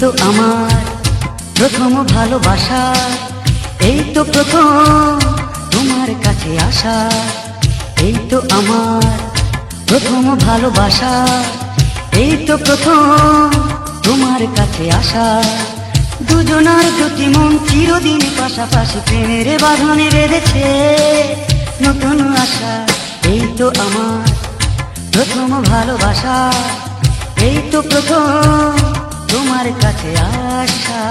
তো আমার প্রথম ভালোবাসা, এই তো প্রথম তোমার কাছে আসা। এই তো আমার প্রথম ভালোবাসা, এই তো প্রথম তোমার কাছে আসা। দুজনার দুটি মন চিরদিন পাশাপাশি প্রেমের বাঁধনে বেঁধেছে নতুন আশা। এই তো আমার প্রথম ভালোবাসা, এই তো প্রথম তোমার কাছে আসা।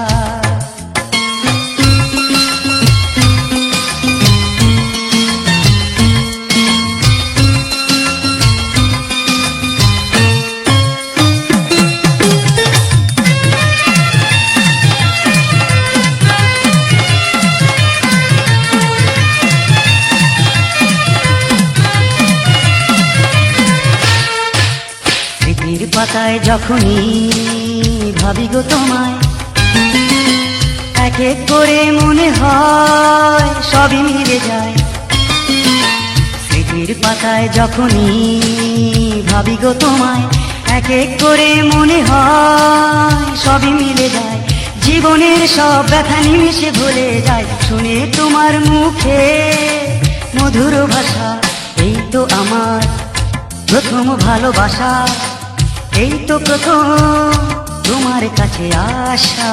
স্মৃতির পাতায় যখনই ভাবি গো তোমায়, এক এক করে মনে হয় সবই মিলে যায়। স্মৃতির পাতায় যখনই ভাবি গো তোমায়, এক এক করে মনে হয় সবই মিলে যায়। জীবনের সব ব্যথা নিমেষে ভুলে যায় শুনে তোমার মুখে মধুর ভাষা। এই তো আমার প্রথম ভালোবাসা, এই তো প্রথম তোমার কাছে আসা।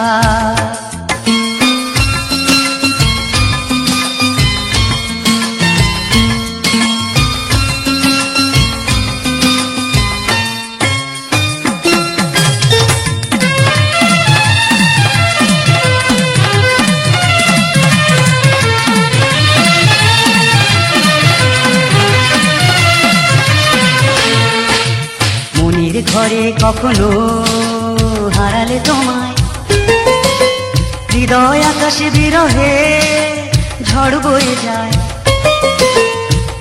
মনের ঘরে কখনো হারালে তোমায়, হৃদয় আকাশে বিরহে ঝড় বয়ে যায়।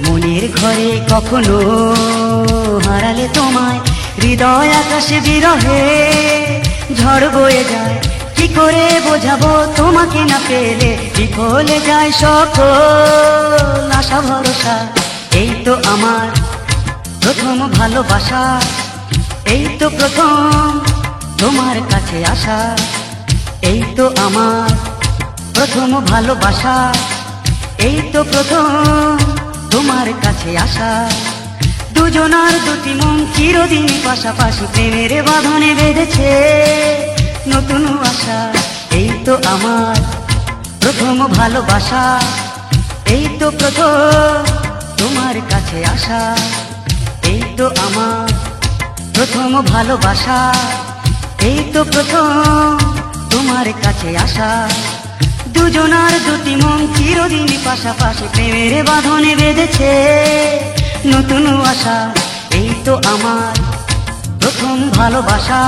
মনের ঘরে কখনো হারালে তোমায়, হৃদয় আকাশে বিরহে ঝড় বয়ে যায়। কি করে বোঝাবো তোমাকে না পেলে বিফলে যায় সকল আশা ভরসা। এই তো আমার প্রথম ভালোবাসা, এই তো প্রথম তোমার কাছে আসা। এই তো আমার প্রথম ভালোবাসা, এই তো প্রথম তোমার কাছে আসা। দুজনার দুটি মন চিরদিন পাশাপাশি প্রেমের বাঁধনে বেঁধেছে নতুন আশা। এই তো আমার প্রথম ভালোবাসা, এই তো প্রথম তোমার কাছে আসা। এই তো আমার প্রথম ভালোবাসা, এই তো প্রথম তোমার কাছে আসা। দুজনার দুটি মন চিরদিন পাশাপাশি প্রেমের বাঁধনে বেঁধেছে নতুন আশা। এই তো আমার প্রথম ভালোবাসা,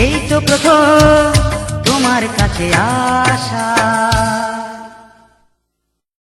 এই তো প্রথম তোমার কাছে আসা।